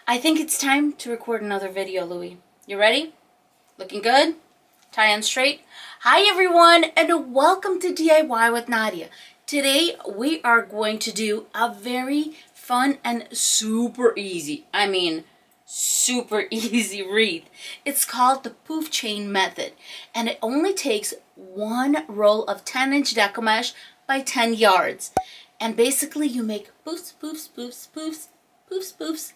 I think it's time to record another video, Louie. You ready? Looking good? Tie on straight? Hi everyone, and welcome to DIY with Nadia. Today we are going to do a very fun and super easy wreath. It's called the Poof-Chain method, and it only takes one roll of 10-inch Deco mesh by 10 yards. And basically you make poofs, poofs, poofs, poofs, poofs, poofs,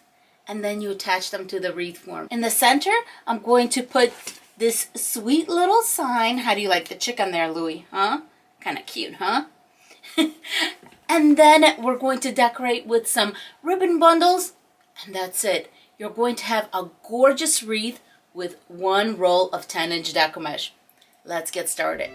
and then you attach them to the wreath form. In the center, I'm going to put this sweet little sign. How do you like the chicken there, Louie? Huh? Kind of cute, huh? And then we're going to decorate with some ribbon bundles, and that's it. You're going to have a gorgeous wreath with one roll of 10-inch Deco mesh. Let's get started.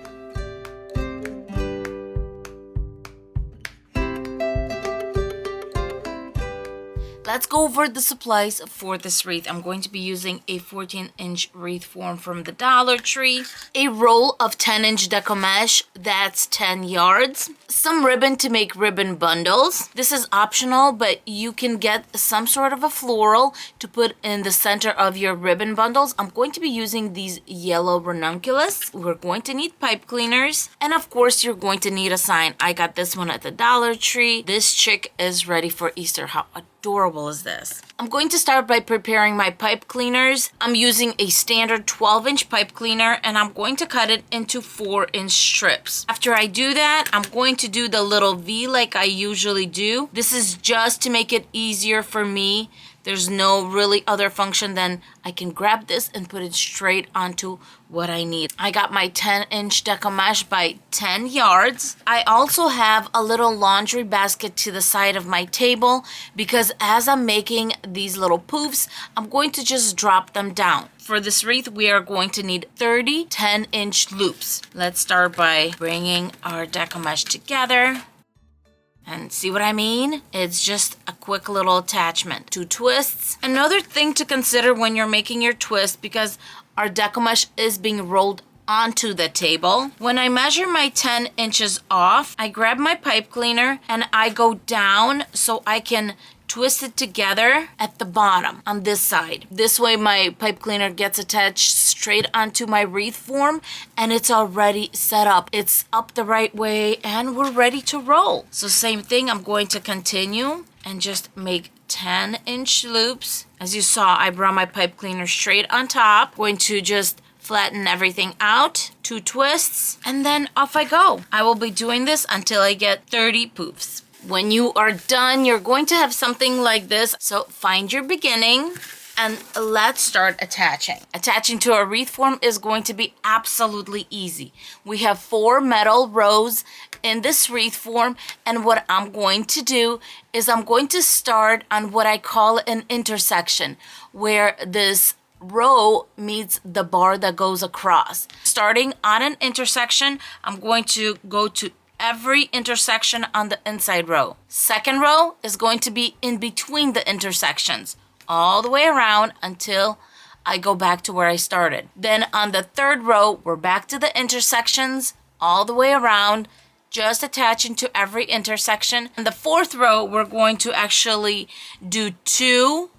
Let's go over the supplies for this wreath. I'm going to be using a 14-inch wreath form from the Dollar Tree, a roll of 10-inch Deco mesh, that's 10 yards, some ribbon to make ribbon bundles. This is optional, but you can get some sort of a floral to put in the center of your ribbon bundles. I'm going to be using these yellow ranunculus. We're going to need pipe cleaners, and of course you're going to need a sign. I got this one at the Dollar Tree. This chick is ready for Easter. How adorable is this? I'm going to start by preparing my pipe cleaners. I'm using a standard 12-inch pipe cleaner, and I'm going to cut it into 4-inch strips. After I do that, I'm going to do the little V like I usually do. This is just to make it easier for me. There's no really other function than I can grab this and put it straight onto what I need. I got my 10-inch Deco mesh by 10 yards. I also have a little laundry basket to the side of my table because as I'm making these little poofs, I'm going to just drop them down. For this wreath, we are going to need 30 10-inch loops. Let's start by bringing our Deco mesh together. And see what I mean? It's just a quick little attachment. 2 twists. Another thing to consider when you're making your twist, because our Deco mesh is being rolled onto the table. When I measure my 10 inches off, I grab my pipe cleaner and I go down so I can twist it together at the bottom on this side. This way my pipe cleaner gets attached straight onto my wreath form and it's already set up. It's up the right way and we're ready to roll. So same thing, I'm going to continue and just make 10-inch loops. As you saw, I brought my pipe cleaner straight on top. Going to just flatten everything out, 2 twists, and then off I go. I will be doing this until I get 30 poofs. When you are done, you're going to have something like this. So find your beginning and let's start attaching. Attaching to a wreath form is going to be absolutely easy. We have 4 metal rows in this wreath form, and what I'm going to do is I'm going to start on what I call an intersection, where this row meets the bar that goes across. Starting on an intersection, I'm going to go to every intersection on the inside row. Second row is going to be in between the intersections, all the way around until I go back to where I started. Then on the third row, we're back to the intersections, all the way around, just attaching to every intersection. In the fourth row, we're going to actually do 2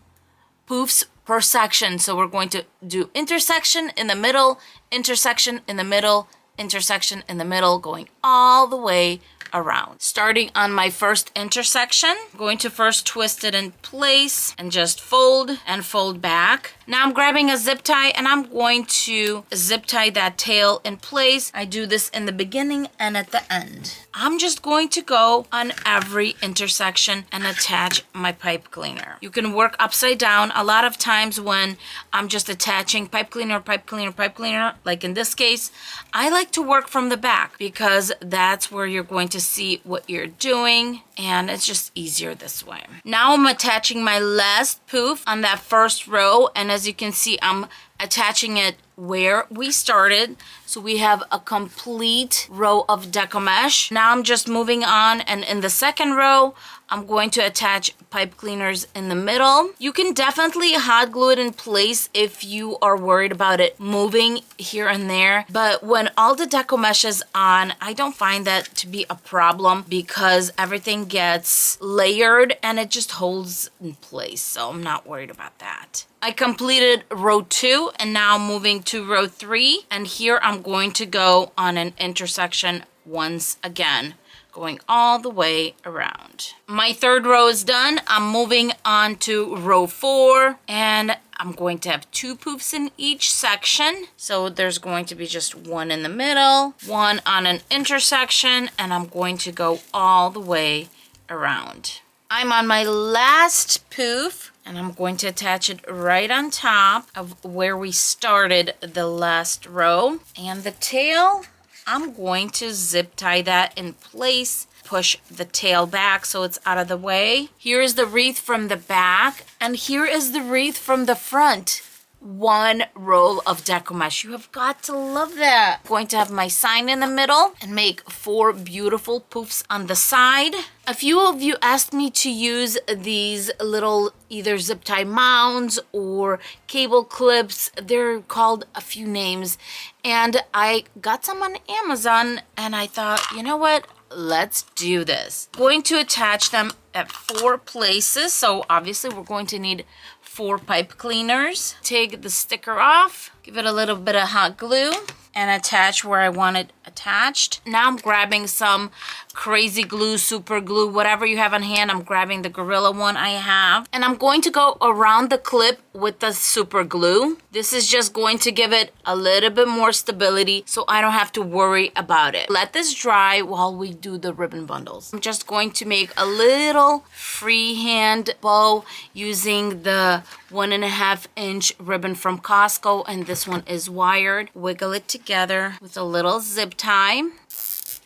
poofs per section. So we're going to do intersection in the middle, intersection in the middle, intersection in the middle, going all the way around. Starting on my first intersection, I'm going to first twist it in place and just fold and fold back. Now I'm grabbing a zip tie and I'm going to zip tie that tail in place. I do this in the beginning and at the end. I'm just going to go on every intersection and attach my pipe cleaner. You can work upside down. A lot of times when I'm just attaching pipe cleaner, pipe cleaner, pipe cleaner, like in this case, I like to work from the back because that's where you're going to see what you're doing, and it's just easier this way. Now I'm attaching my last poof on that first row, and as you can see, I'm attaching it where we started. So we have a complete row of Deco mesh. Now I'm just moving on, and in the second row, I'm going to attach pipe cleaners in the middle. You can definitely hot glue it in place if you are worried about it moving here and there. But when all the deco mesh is on, I don't find that to be a problem because everything gets layered and it just holds in place. So I'm not worried about that. I completed row 2 and now moving to row 3. And here I'm going to go on an intersection once again, going all the way around. My third row is done. I'm moving on to row 4 and I'm going to have 2 poofs in each section. So there's going to be just one in the middle, one on an intersection, and I'm going to go all the way around. I'm on my last poof and I'm going to attach it right on top of where we started the last row. And the tail, I'm going to zip tie that in place, push the tail back so it's out of the way. Here is the wreath from the back, and here is the wreath from the front. One roll of deco mesh. You have got to love that. I'm going to have my sign in the middle and make 4 beautiful poofs on the side. A few of you asked me to use these little either zip tie mounds or cable clips. They're called a few names. And I got some on Amazon and I thought, you know what? Let's do this. I'm going to attach them at 4 places. So obviously we're going to need 4 pipe cleaners. Take the sticker off, give it a little bit of hot glue, and attach where I want it attached. Now I'm grabbing some crazy glue, super glue, whatever you have on hand. I'm grabbing the Gorilla one I have. And I'm going to go around the clip with the super glue. This is just going to give it a little bit more stability so I don't have to worry about it. Let this dry while we do the ribbon bundles. I'm just going to make a little freehand bow using the 1.5 inch ribbon from Costco, and this one is wired. Wiggle it together with a little zip tie.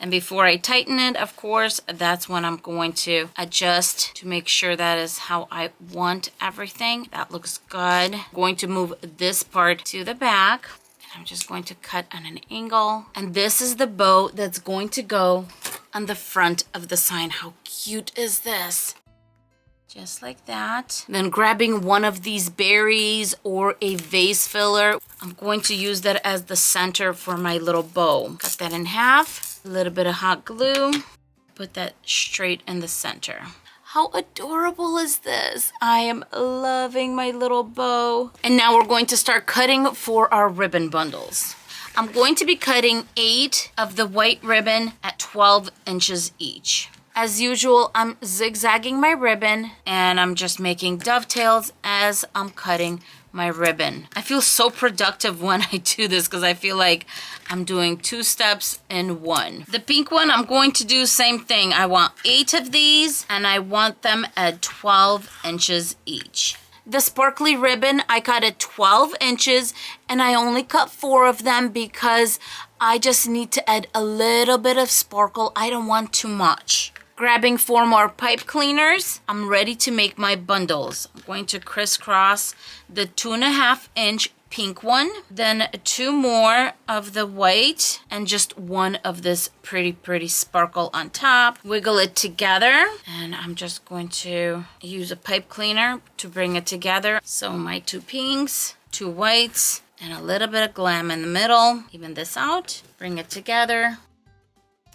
And before I tighten it, of course, that's when I'm going to adjust to make sure that is how I want everything. That looks good. I'm going to move this part to the back. And I'm just going to cut on an angle. And this is the bow that's going to go on the front of the sign. How cute is this? Just like that. Then grabbing one of these berries or a vase filler. I'm going to use that as the center for my little bow. Cut that in half. A little bit of hot glue. Put that straight in the center. How adorable is this? I am loving my little bow. And now we're going to start cutting for our ribbon bundles. I'm going to be cutting 8 of the white ribbon at 12 inches each. As usual, I'm zigzagging my ribbon and I'm just making dovetails as I'm cutting my ribbon. I feel so productive when I do this because I feel like I'm doing 2 steps in one. The pink one, I'm going to do same thing. I want 8 of these and I want them at 12 inches each. The sparkly ribbon, I cut at 12 inches and I only cut 4 of them because I just need to add a little bit of sparkle. I don't want too much. Grabbing 4 more pipe cleaners, I'm ready to make my bundles. I'm going to crisscross the 2.5 inch pink one, then 2 more of the white, and just 1 of this pretty sparkle on top. Wiggle it together, and I'm just going to use a pipe cleaner to bring it together. So my 2 pinks, 2 whites, and a little bit of glam in the middle. Even this out, bring it together.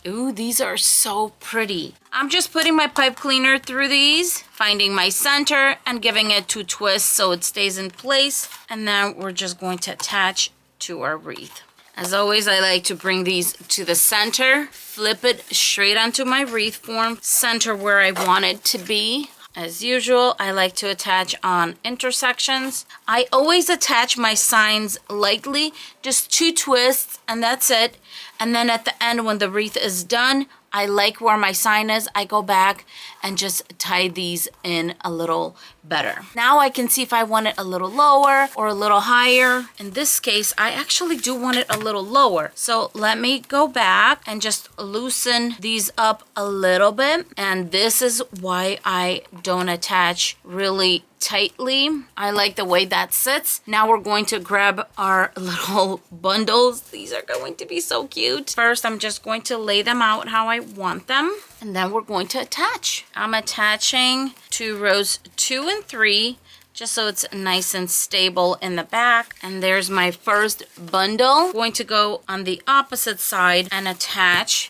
Ooh, these are so pretty. I'm just putting my pipe cleaner through these, finding my center and giving it 2 twists so it stays in place. And then we're just going to attach to our wreath. As always, I like to bring these to the center, flip it straight onto my wreath form, center where I want it to be. As usual, I like to attach on intersections. I always attach my signs lightly, just 2 twists and that's it. And then at the end when the wreath is done, I like where my sign is. I go back and just tie these in a little better. Now I can see if I want it a little lower or a little higher. In this case, I actually do want it a little lower. So let me go back and just loosen these up a little bit. And this is why I don't attach really tightly. I like the way that sits. Now we're going to grab our little bundles. These are going to be so cute. First, I'm just going to lay them out how I want them. And then we're going to attach. I'm attaching to rows 2 and 3 just so it's nice and stable in the back. And there's my first bundle. I'm going to go on the opposite side and attach.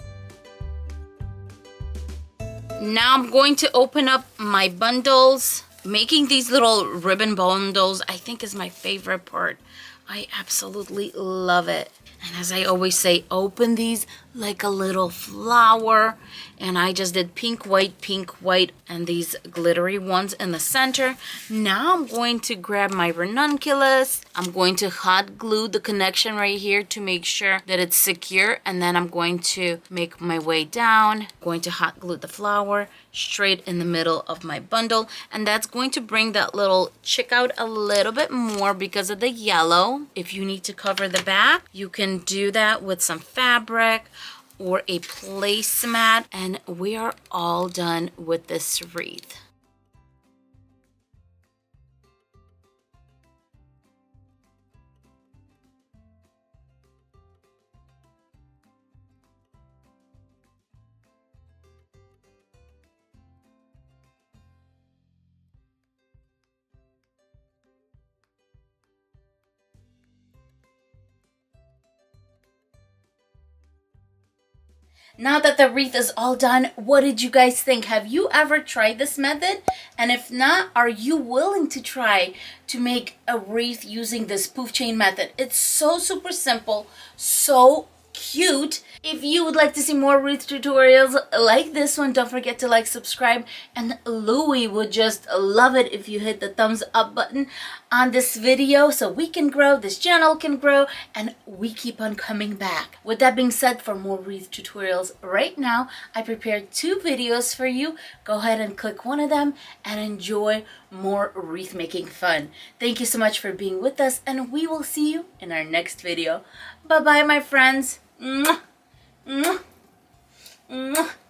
Now I'm going to open up my bundles. Making these little ribbon bundles, I think, is my favorite part. I absolutely love it. And as I always say, open these like a little flower. And I just did pink, white, and these glittery ones in the center. Now I'm going to grab my ranunculus. I'm going to hot glue the connection right here to make sure that it's secure. And then I'm going to make my way down. I'm going to hot glue the flower straight in the middle of my bundle. And that's going to bring that little chick out a little bit more because of the yellow. If you need to cover the back, you can do that with some fabric or a placemat, and we are all done with this wreath. Now that the wreath is all done, what did you guys think? Have you ever tried this method? And if not, are you willing to try to make a wreath using this Poof-Chain method? It's so super simple, so cute. If you would like to see more wreath tutorials like this one, don't forget to like, subscribe, and Louie would just love it if you hit the thumbs up button on this video so we can grow, this channel can grow, and we keep on coming back. With that being said, for more wreath tutorials right now, I prepared 2 videos for you. Go ahead and click one of them and enjoy more wreath making fun. Thank you so much for being with us, and we will see you in our next video. Bye bye, my friends. Mwah. Mwah. Mwah.